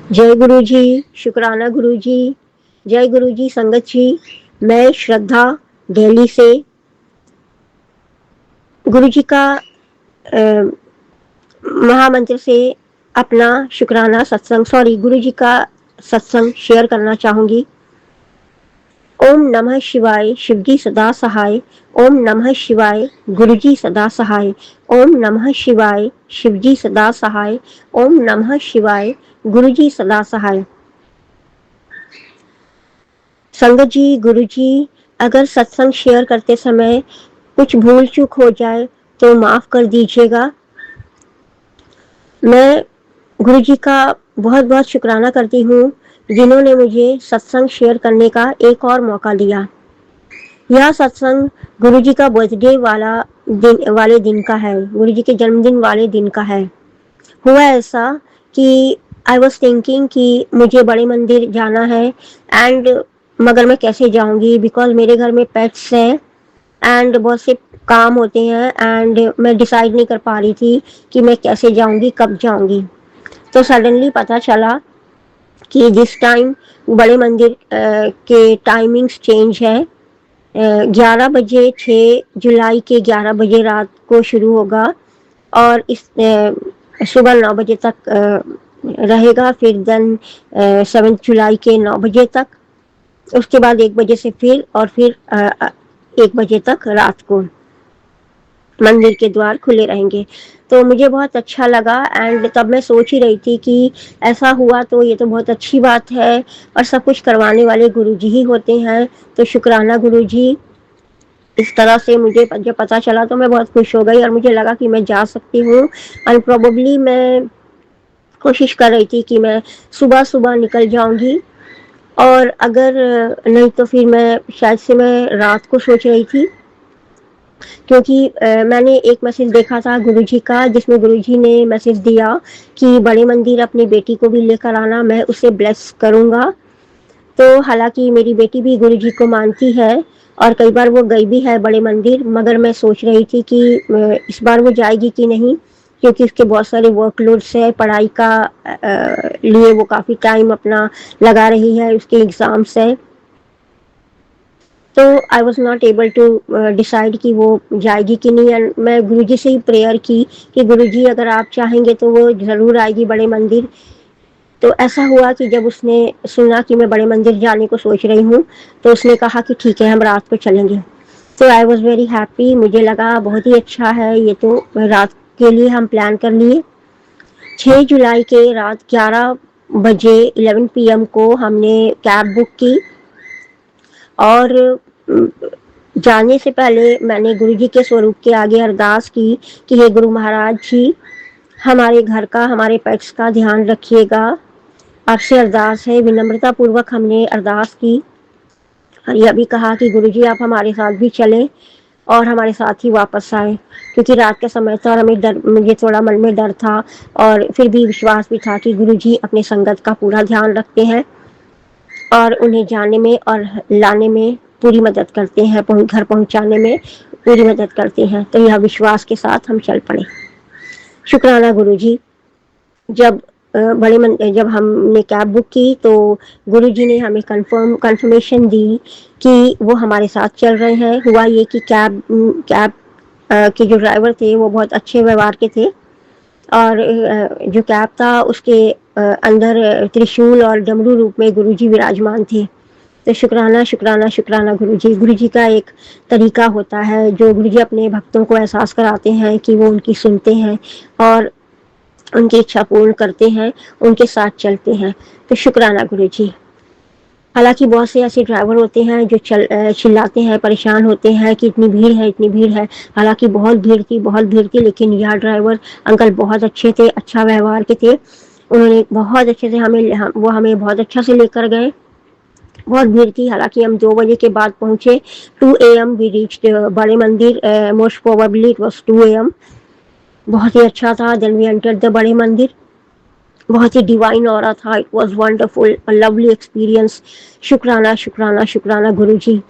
जय गुरु जी, शुक्राना गुरु जी, जय गुरु जी संगत जी। मैं श्रद्धा दिल्ली से गुरु जी का महामंत्र से अपना शुक्राना सत्संग गुरु जी का सत्संग शेयर करना चाहूंगी। ओम नमः शिवाय, शिवजी सदा सहाय। ओम नमः शिवाय, गुरुजी सदा सहाय। ओम नमः शिवाय, शिवजी सदा सहाय। ओम नमः शिवाय, गुरुजी सदा सहाय। संगत जी, गुरु जी, अगर सत्संग शेयर करते समय कुछ भूल चूक हो जाए तो माफ कर दीजिएगा। मैं गुरु जी का बहुत बहुत शुक्राना करती हूँ जिन्होंने मुझे सत्संग शेयर करने का एक और मौका दिया। यह सत्संग गुरु जी का बर्थडे वाले दिन का है, गुरु जी के जन्मदिन वाले दिन का है। हुआ ऐसा कि आई वॉज थिंकिंग कि मुझे बड़े मंदिर जाना है एंड मगर मैं कैसे जाऊंगी बिकॉज मेरे घर में पेट्स हैं एंड बहुत से काम होते हैं एंड मैं डिसाइड नहीं कर पा रही थी कि मैं कैसे जाऊंगी, कब जाऊंगी। तो सडनली पता चला कि जिस टाइम बड़े मंदिर के टाइमिंग्स चेंज है। 11 बजे, 6 जुलाई के 11 बजे रात को शुरू होगा और इस सुबह 9 बजे तक रहेगा। फिर देन 7 जुलाई के 9 बजे तक, उसके बाद 1 बजे से फिर 1 बजे तक रात को मंदिर के द्वार खुले रहेंगे। तो मुझे बहुत अच्छा लगा एंड तब मैं सोच ही रही थी कि ऐसा हुआ तो ये तो बहुत अच्छी बात है और सब कुछ करवाने वाले गुरु जी ही होते हैं। तो शुक्राना गुरु जी। इस तरह से मुझे जब पता चला तो मैं बहुत खुश हो गई और मुझे लगा कि मैं जा सकती हूँ। एंड प्रोबेबली मैं कोशिश कर रही थी कि मैं सुबह सुबह निकल जाऊंगी और अगर नहीं तो फिर मैं शायद से मैं रात को सोच रही थी क्योंकि मैंने एक मैसेज देखा था गुरुजी का जिसमें गुरुजी ने मैसेज दिया कि बड़े मंदिर अपनी बेटी को भी लेकर आना, मैं उसे ब्लेस करूंगा। तो हालांकि मेरी बेटी भी गुरुजी को मानती है और कई बार वो गई भी है बड़े मंदिर, मगर मैं सोच रही थी कि इस बार वो जाएगी कि नहीं क्योंकि उसके बहुत सारे वर्कलोड्स है पढ़ाई का लिए वो काफ़ी टाइम अपना लगा रही है, उसके एग्ज़ाम्स है। तो I was not able to decide कि वो जाएगी कि नहीं। एंड मैं गुरुजी से ही प्रेयर की कि गुरुजी अगर आप चाहेंगे तो वो ज़रूर आएगी बड़े मंदिर। तो ऐसा हुआ कि जब उसने सुना कि मैं बड़े मंदिर जाने को सोच रही हूँ तो उसने कहा कि ठीक है हम रात को चलेंगे। तो आई वॉज वेरी हैप्पी, मुझे लगा बहुत ही अच्छा है ये तो। रात के लिए हम प्लान कर लिए। 6 जुलाई के रात 11 बजे 11 PM को हमने कैब बुक की और जाने से पहले मैंने गुरु जी के स्वरूप के आगे अरदास की कि हे गुरु महाराज जी, हमारे घर का, हमारे पेट्स का ध्यान रखिएगा। आपसे अरदास है। विनम्रता पूर्वक हमने अरदास की और यह भी कहा कि गुरु जी आप हमारे साथ भी चलें और हमारे साथ ही वापस आए, क्योंकि रात का समय था और मुझे थोड़ा मन में डर था और फिर भी विश्वास भी था कि गुरु जी अपने संगत का पूरा ध्यान रखते हैं और उन्हें जाने में और लाने में पूरी मदद करते हैं, घर पहुंचाने में पूरी मदद करते हैं। तो यह विश्वास के साथ हम चल पड़े। शुक्राना गुरु जी। जब जब हमने कैब बुक की तो गुरु जी ने हमें कंफर्मेशन दी कि वो हमारे साथ चल रहे हैं। हुआ ये कि कैब के जो ड्राइवर थे वो बहुत अच्छे व्यवहार के थे और जो कैब था उसके अंदर त्रिशूल और डमरू रूप में गुरुजी विराजमान थे। तो शुक्राना शुक्राना शुक्राना गुरुजी। गुरुजी का एक तरीका होता है जो गुरुजी अपने भक्तों को एहसास कराते हैं कि वो उनकी सुनते हैं और उनकी इच्छा पूर्ण करते हैं, उनके साथ चलते हैं। तो शुक्राना गुरुजी। हालांकि बहुत से ऐसे ड्राइवर होते हैं जो चिल्लाते हैं, परेशान होते हैं कि इतनी भीड़ है, इतनी भीड़ है। हालांकि बहुत भीड़ थी, बहुत भीड़ थी, लेकिन यह ड्राइवर अंकल बहुत अच्छे थे, अच्छा व्यवहार के थे। उन्होंने बहुत अच्छे से वो हमें बहुत अच्छा से लेकर गए। बहुत भीड़ थी, हालांकि हम 2 बजे के बाद पहुंचे। 2 AM वी रीच्ड बड़े मंदिर। Most probably it was 2 AM। बहुत ही अच्छा था। देन वी एंटर्ड द बड़े मंदिर। बहुत ही डिवाइन ऑरा था। It was wonderful, a lovely experience. शुक्राना शुक्राना शुक्राना गुरु जी।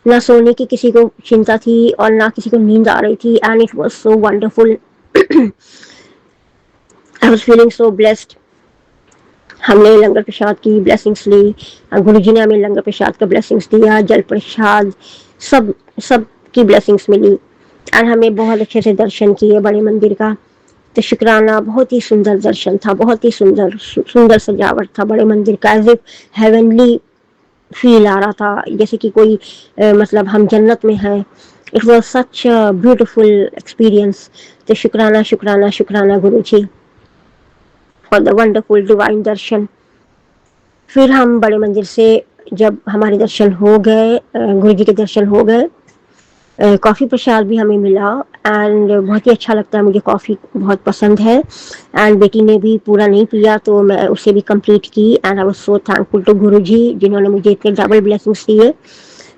ना सोने की किसी को चिंता थी और ना किसी को नींद आ रही थी and it was so wonderful. I was feeling so blessed. हमने लंगर प्रसाद की ब्लेसिंग्स ली, गुरु जी ने हमें लंगर प्रसाद का ब्लेसिंग्स दिया, जल प्रसाद सब सब की ब्लेसिंग्स मिली और हमें बहुत अच्छे से दर्शन किए बड़े मंदिर का। तो शुक्राना, बहुत ही सुंदर दर्शन था, बहुत ही सुंदर सुंदर सजावट था बड़े मंदिर का, एज इफ हेवनली फील आ रहा था, जैसे कि कोई मतलब हम जन्नत में हैं। It was such beautiful experience. तो शुक्राना शुक्राना शुक्राना गुरु जी फॉर द वंडरफुल डिवाइन दर्शन। फिर हम बड़े मंदिर से जब हमारे दर्शन हो गए, गुरु जी के दर्शन हो गए, कॉफ़ी प्रसाद भी हमें मिला एंड बहुत ही अच्छा लगता है, मुझे कॉफ़ी बहुत पसंद है। एंड बेटी ने भी पूरा नहीं पिया तो मैं उसे भी कंप्लीट की and I was so thankful to guru ji जिन्होंने मुझे इतने डबल ब्लेसिंग्स दिए।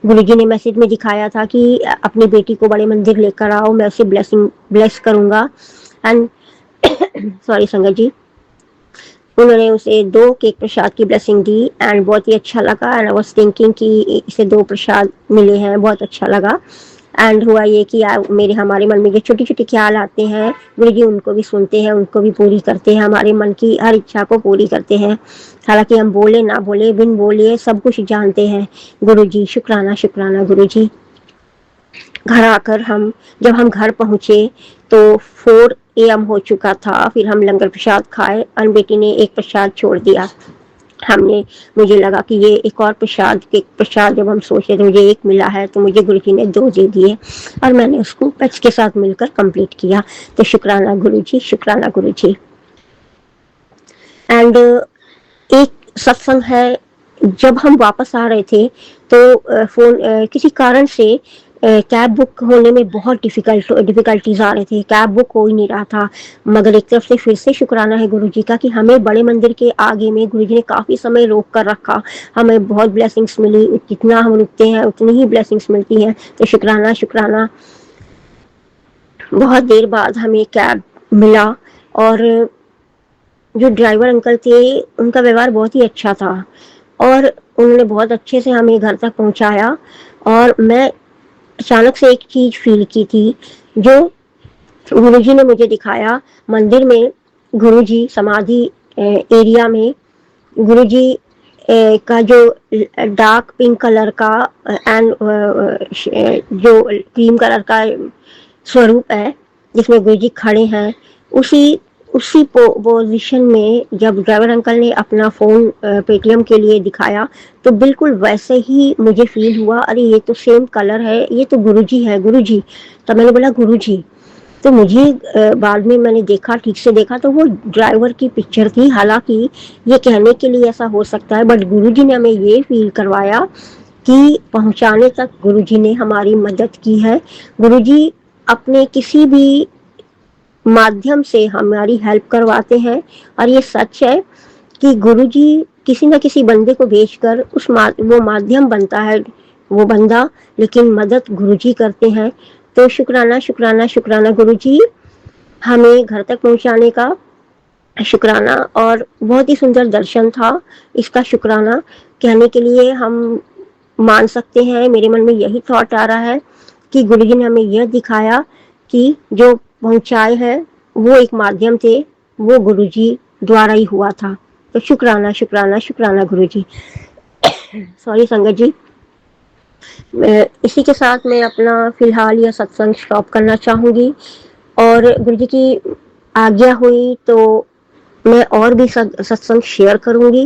गुरु जी ने मैसेज में दिखाया था कि अपनी बेटी को बड़े मंदिर लेकर आओ, मैं उसे ब्लेस करूँगा। एंड सॉरी संगत जी, उन्होंने उसे 2 केक प्रसाद की ब्लेसिंग दी एंड बहुत ही अच्छा लगा एंड आई वाज थिंकिंग कि इसे 2 प्रसाद मिले हैं, बहुत अच्छा लगा। एंड हुआ ये कि मेरे हमारे मन में जो छोटी छोटी ख्याल आते हैं, गुरु जी उनको भी सुनते हैं, उनको भी पूरी करते हैं, हमारे मन की हर इच्छा को पूरी करते हैं। हालांकि हम बोले ना बोले, बिन बोले सब कुछ जानते हैं गुरु जी। शुक्राना शुक्राना गुरु जी। घर आकर जब हम घर पहुंचे तो 4 AM हो चुका था। फिर हम लंगर प्रसाद खाए और बेटी ने एक प्रसाद छोड़ दिया। मुझे लगा कि ये एक और प्रसाद जब हम सोचे तो मुझे एक मिला है, तो मुझे गुरु जी ने 2 दे दिए और मैंने उसको पेट्स के साथ मिलकर कंप्लीट किया। तो शुक्राना गुरु जी, शुक्राना गुरु जी। एंड एक सत्संग है, जब हम वापस आ रहे थे तो किसी कारण से कैब बुक होने में बहुत डिफिकल्टीज आ रहे थे, कैब बुक हो ही नहीं रहा था। मगर एक तरफ से फिर से शुक्राना है गुरु जी का कि हमें बड़े मंदिर के आगे में गुरु जी ने काफ़ी समय रोक कर रखा, हमें बहुत ब्लेसिंग्स मिली, जितना हम रुकते हैं उतनी ही ब्लेसिंग्स मिलती हैं। तो शुक्राना शुक्राना। बहुत देर बाद हमें कैब मिला और जो ड्राइवर अंकल थे उनका व्यवहार बहुत ही अच्छा था और उन्होंने बहुत अच्छे से हमें घर तक पहुंचाया। और मैं अचानक से एक चीज फील की थी जो गुरुजी ने मुझे दिखाया। मंदिर में गुरुजी समाधि एरिया में गुरुजी का जो डार्क पिंक कलर का एंड जो क्रीम कलर का स्वरूप है जिसमें गुरुजी खड़े हैं, उसी उसी पोजीशन में जब ड्राइवर अंकल ने अपना फ़ोन पेटीएम के लिए दिखाया तो बिल्कुल वैसे ही मुझे फील हुआ, अरे ये तो सेम कलर है, ये तो गुरुजी है गुरुजी। तब मैंने बोला गुरुजी। तो मुझे बाद में मैंने देखा, ठीक से देखा तो वो ड्राइवर की पिक्चर थी। हालांकि ये कहने के लिए ऐसा हो सकता है बट गुरुजी ने हमें ये फील करवाया कि पहुंचाने तक गुरुजी ने हमारी मदद की है। गुरुजी अपने किसी भी माध्यम से हमारी हेल्प करवाते हैं और ये सच है कि गुरुजी किसी न किसी बंदे को भेजकर वो माध्यम बनता है वो बंदा, लेकिन मदद गुरुजी करते हैं। तो शुक्राना शुक्राना शुक्राना गुरुजी, हमें घर तक पहुंचाने का शुक्राना। और बहुत ही सुंदर दर्शन था, इसका शुक्राना कहने के लिए हम मान सकते हैं। मेरे मन में यही थॉट आ रहा है कि गुरुजी ने हमें यह दिखाया कि जो पहुंचाए हैं वो एक माध्यम थे, वो गुरुजी द्वारा ही हुआ था। तो शुक्राना शुक्राना शुक्राना गुरुजी। सॉरी संगत जी। इसी के साथ मैं अपना फिलहाल यह सत्संग स्टॉप करना चाहूँगी और गुरुजी की आज्ञा हुई तो मैं और भी सत्संग शेयर करूँगी।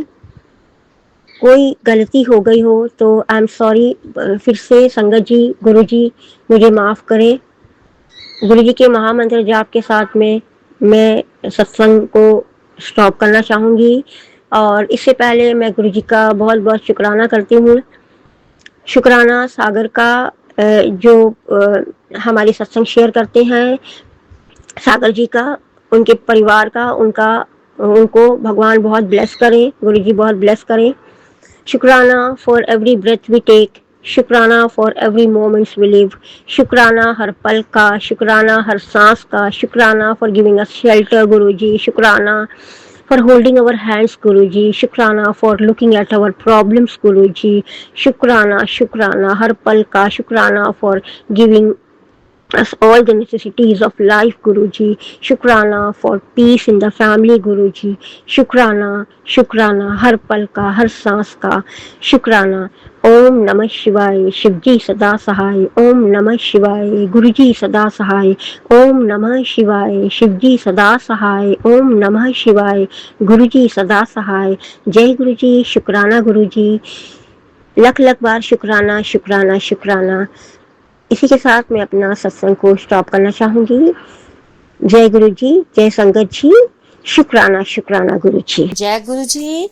कोई गलती हो गई हो तो आई एम सॉरी। फिर से संगत जी, गुरुजी मुझे माफ़ करें। गुरुजी के महामंत्र जाप के साथ में मैं सत्संग को स्टॉप करना चाहूँगी और इससे पहले मैं गुरुजी का बहुत बहुत शुक्राना करती हूँ। शुक्राना सागर का जो हमारी सत्संग शेयर करते हैं, सागर जी का, उनके परिवार का, उनको भगवान बहुत ब्लेस करें, गुरुजी बहुत ब्लेस करें। शुक्राना for every breath we take, शुक्राना for every moments we live, शुक्राना हर पल का, शुक्राना हर सांस का, शुक्राना for giving us shelter Guruji, शुक्राना for holding our hands Guruji, शुक्राना for looking at our problems Guruji, शुक्राना शुक्राना हर पल का, शुक्राना for giving us all the necessities of life, Guruji. शुक्राना for peace in the family, Guruji. शुक्राना, शुक्राना हर पल का, हर सांस का शुक्राना। ओम नमः शिवाय, शिवजी सदा सहाय। ओम नमः शिवाय, गुरुजी सदा सहाय। ओम नमः शिवाय, शिवजी सदा सहाय। ओम नमः शिवाय, गुरुजी सदा सहाय। जय गुरुजी, शुक्राना गुरुजी, लख लख बार शुक्राना, शुक्राना, शुक्राना। इसी के साथ मैं अपना सत्संग को स्टॉप करना चाहूंगी। जय गुरु जी, जय संगत जी, शुक्राना, शुक्राना गुरु जी। जय गुरु जी,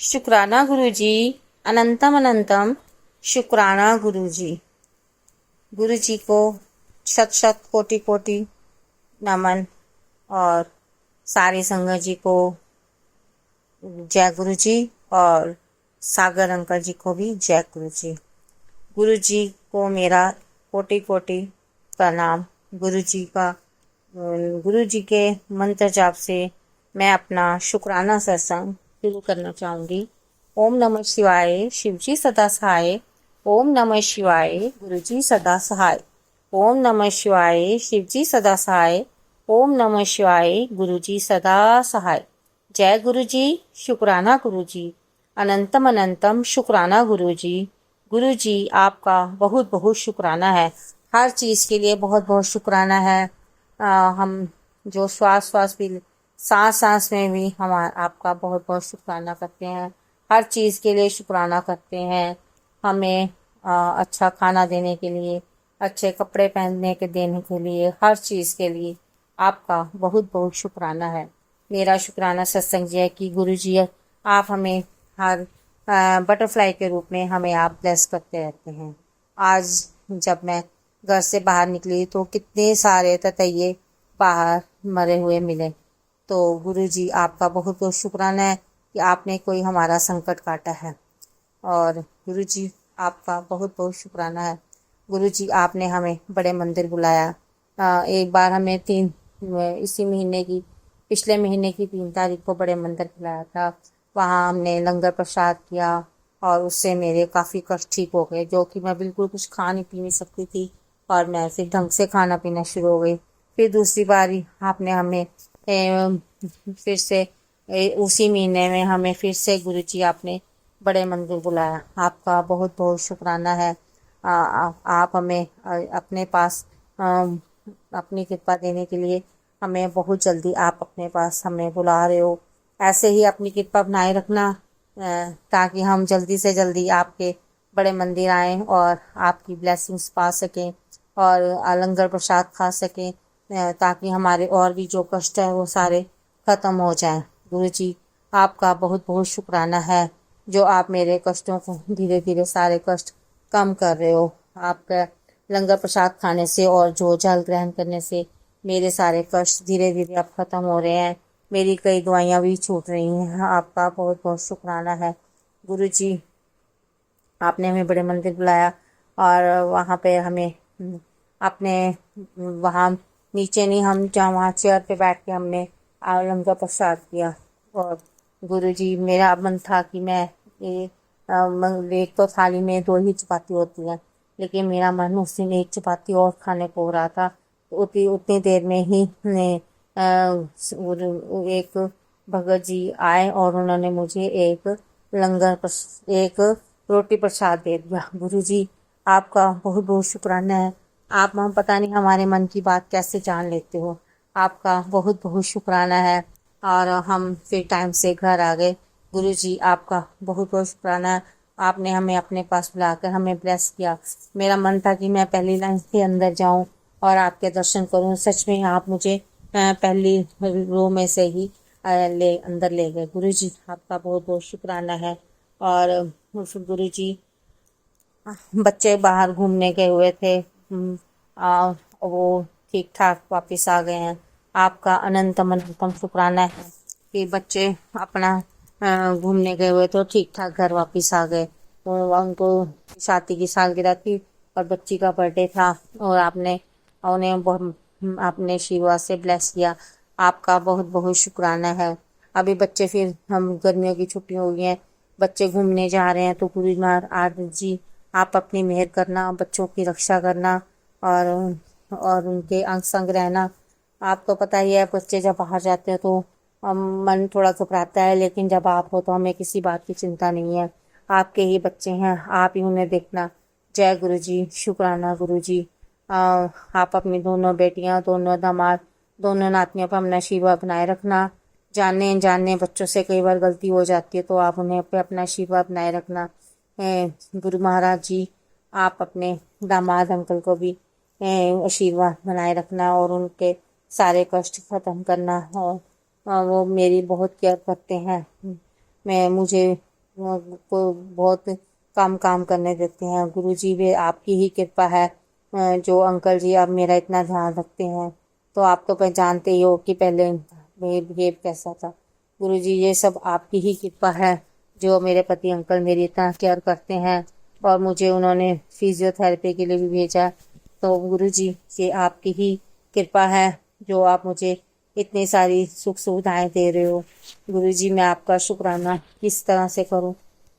शुक्राना गुरु जी, अनंतम अनंतम शुक्राना गुरु जी। गुरु जी को शत शत कोटि कोटि नमन और सारी संगत जी को जय गुरु जी और सागर अंकल जी को भी जय गुरु जी। गुरु जी को मेरा कोटि कोटि प्रणाम। गुरु जी का गुरु जी के मंत्र जाप से मैं अपना शुक्राना सत्संग शुरू करना चाहूंगी। ओम नमः शिवाय, शिवजी सदा सहाय। ओम नमः शिवाय, गुरुजी सदा सहाय। ओम नमः शिवाय, शिवजी सदा सहाय। ओम नमः शिवाय, गुरुजी सदा सहाय। जय गुरु जी, शुक्राना गुरु जी, अनंतम अनंतम शुक्राना गुरु जी। गुरु जी आपका बहुत बहुत शुक्राना है, हर चीज़ के लिए बहुत बहुत शुक्राना है। हम जो श्वास भी सांस में भी हम आपका बहुत बहुत शुक्राना करते हैं, हर चीज़ के लिए शुक्राना करते हैं। हमें अच्छा खाना देने के लिए, अच्छे कपड़े पहनने के देने के लिए, हर चीज़ के लिए आपका बहुत बहुत शुक्राना है। मेरा शुक्राना सत्संग जी है कि गुरु जी आप हमें हर बटरफ्लाई के रूप में हमें आप ब्लेस करते रहते हैं। आज जब मैं घर से बाहर निकली तो कितने सारे ततैये बाहर मरे हुए मिले। तो गुरु जी आपका बहुत बहुत शुक्राना है कि आपने कोई हमारा संकट काटा है। और गुरु जी आपका बहुत बहुत शुक्राना है। गुरु जी आपने हमें बड़े मंदिर बुलाया। एक बार हमें इसी महीने की पिछले महीने की 3 तारीख को बड़े मंदिर बुलाया था। वहाँ हमने लंगर प्रसाद किया और उससे मेरे काफ़ी कष्ट ठीक हो गए, जो कि मैं बिल्कुल कुछ खा नहीं पी नहीं सकती थी और मैं फिर ढंग से खाना पीना शुरू हो गई। फिर दूसरी बारी आपने हमें फिर से उसी महीने में हमें फिर से गुरु जी आपने बड़े मंदिर बुलाया। आपका बहुत बहुत शुक्राना है। आप हमें अपने पास अपनी कृपा देने के लिए हमें बहुत जल्दी आप अपने पास हमें बुला रहे हो। ऐसे ही अपनी कृपा बनाए रखना ताकि हम जल्दी से जल्दी आपके बड़े मंदिर आएं और आपकी ब्लेसिंग्स पा सकें और लंगर प्रसाद खा सकें, ताकि हमारे और भी जो कष्ट है वो सारे ख़त्म हो जाएं। गुरु जी आपका बहुत बहुत शुक्राना है जो आप मेरे कष्टों को धीरे धीरे सारे कष्ट कम कर रहे हो। आपका लंगर प्रसाद खाने से और जो जल ग्रहण करने से मेरे सारे कष्ट धीरे धीरे अब ख़त्म हो रहे हैं। मेरी कई दवाइयाँ भी छूट रही हैं। आपका बहुत बहुत शुक्राना है। गुरु जी आपने हमें बड़े मंदिर बुलाया और वहाँ पे हमें अपने वहाँ नीचे नहीं, हम जहाँ वहाँ चेयर पे बैठ के हमने लंगर प्रसाद किया। और गुरु जी मेरा मन था कि मैं एक तो थाली में 2 ही चपाती होती है, लेकिन मेरा मन उसी में 1 चपाती और खाने को हो रहा था। तो उतनी देर में ही एक भगत जी आए और उन्होंने मुझे एक रोटी प्रसाद दे दिया। गुरु जी आपका बहुत बहुत शुक्राना है। आप हम पता नहीं हमारे मन की बात कैसे जान लेते हो। आपका बहुत बहुत शुक्राना है। और हम फिर टाइम से घर आ गए। गुरु जी आपका बहुत बहुत शुक्राना है। आपने हमें अपने पास बुलाकर हमें ब्लेस किया। मेरा मन था कि मैं पहली लाइन के अंदर जाऊं और आपके दर्शन करूं। सच में आप मुझे पहली रो में से ही अंदर ले गए। गुरु जी आपका बहुत बहुत शुक्राना है। और गुरु जी बच्चे बाहर घूमने गए हुए थे, वो ठीक ठाक वापस आ गए हैं। आपका अनंतम अनंतम शुक्राना है कि बच्चे अपना घूमने गए हुए तो ठीक ठाक घर वापस आ गए। तो उनको शादी की सालगिरह थी और बच्ची का बर्थडे था और आपने उन्हें आपने आशीर्वाद से ब्लेस किया। आपका बहुत बहुत शुक्राना है। अभी बच्चे फिर हम गर्मियों की छुट्टी हो गई हैं, बच्चे घूमने जा रहे हैं। तो गुरु महाराज जी आप अपनी मेहर करना, बच्चों की रक्षा करना और और उनके अंग संग रहना। आपको पता ही है, बच्चे जब बाहर जाते हैं तो मन थोड़ा घबराता है, लेकिन जब आप हो तो हमें किसी बात की चिंता नहीं है। आपके ही बच्चे हैं, आप ही उन्हें देखना। जय गुरु जी, शुक्राना गुरु जी। आप अपनी दोनों बेटियां, दोनों दामाद, दोनों नातियों पर अपना आशीर्वाद बनाए रखना। जानने अनजाने बच्चों से कई बार गलती हो जाती है, तो आप उन्हें पे अपना आशीर्वाद बनाए रखना। गुरु महाराज जी, आप अपने दामाद अंकल को भी आशीर्वाद बनाए रखना और उनके सारे कष्ट खत्म करना। और वो मेरी बहुत केयर करते हैं। मुझे को बहुत कम काम करने देते हैं। गुरुजी, वे आपकी ही कृपा है जो अंकल जी आप मेरा इतना ध्यान रखते हैं। तो आप तो पहचानते ही हो कि पहले बिहेव कैसा था। गुरुजी, ये सब आपकी ही कृपा है जो मेरे पति अंकल मेरी इतना केयर करते हैं, और मुझे उन्होंने फिजियोथेरेपी के लिए भी भेजा। तो गुरुजी, ये आपकी ही कृपा है जो आप मुझे इतनी सारी सुख सुविधाएं दे रहे हो। गुरुजी, मैं आपका शुक्राना किस तरह से करूं।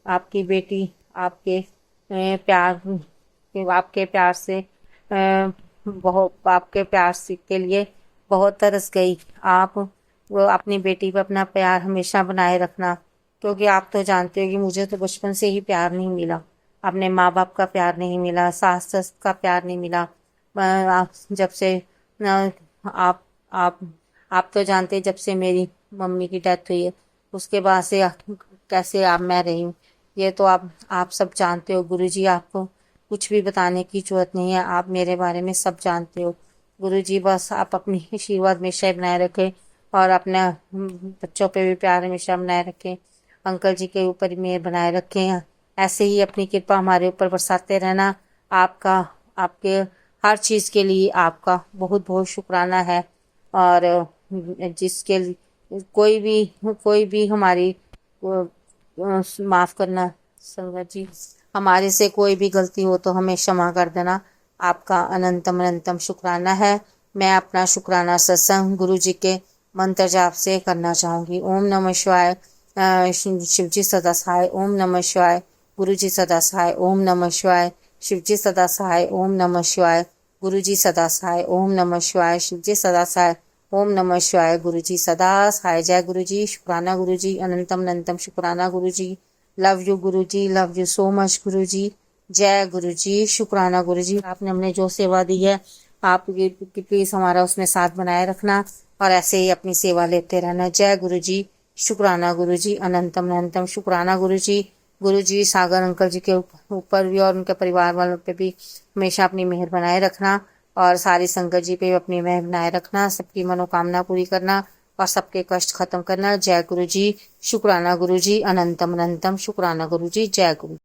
आपकी बेटी आपके प्यार से बहुत आपके प्यार से के लिए बहुत तरस गई। आप वो अपनी बेटी पर अपना प्यार हमेशा बनाए रखना, क्योंकि आप तो जानते हो कि मुझे तो बचपन से ही प्यार नहीं मिला। अपने माँ बाप का प्यार नहीं मिला, सास सस का प्यार नहीं मिला। जब से आप आप आप तो जानते हैं, जब से मेरी मम्मी की डेथ हुई है उसके बाद से कैसे आप मैं रही हूँ, ये तो आप सब जानते हो। गुरुजी, आपको कुछ भी बताने की जरूरत नहीं है, आप मेरे बारे में सब जानते हो। गुरुजी, बस आप अपनी आशीर्वाद हमेशा बनाए रखें और अपना बच्चों पे भी प्यार हमेशा बनाए रखें। अंकल जी के ऊपर मेहर बनाए रखें। ऐसे ही अपनी कृपा हमारे ऊपर बरसाते रहना। आपके हर चीज के लिए आपका बहुत बहुत शुक्राना है। और जिसके कोई भी हमारी माफ करना संगत जी, हमारे से कोई भी गलती हो तो हमें क्षमा कर देना। आपका अनंतम अनंतम शुक्राना है। मैं अपना शुक्राना सत्संग गुरु जी के मंत्र जाप से करना चाहूंगी। ओम नमः शिवाय। शिव जी सदा सहाय। ओम नमः शिवाय। गुरु जी सदा सहाय। ओम नमः शिवाय। शिव जी सदा सहाय। ओम नमः शिवाय। गुरु जी सदा सहाय। ओम नमः शिवाय। शिव जी सदा सहाय। ओम नमः शिवाय। गुरु जी सदा सहाय। जय गुरु जी, शुक्राना गुरु जी, अनंतम अनंतम शुक्राना गुरु जी। Love you Guru ji, love you so much गुरु जी। जय गुरु जी, शुक्राना गुरु जी। आपने हमने जो सेवा दी है, आप प्लीज हमारा उसमें साथ बनाए रखना और ऐसे ही अपनी सेवा लेते रहना। जय गुरु जी, शुक्राना गुरु जी, अनंतम अनंतम शुक्राना गुरु जी। गुरु जी, सागर अंकल जी के ऊपर भी और उनके परिवार वालों पे भी हमेशा अपनी मेहर बनाए रखना, और सारी संगत जी पे भी अपनी मेहर बनाए रखना। सबकी मनोकामना पूरी करना और सबके कष्ट खत्म करना। जय गुरु जी, शुक्राना गुरु जी, अनंतम अनंतम शुक्राना गुरु जी। जय गुरु।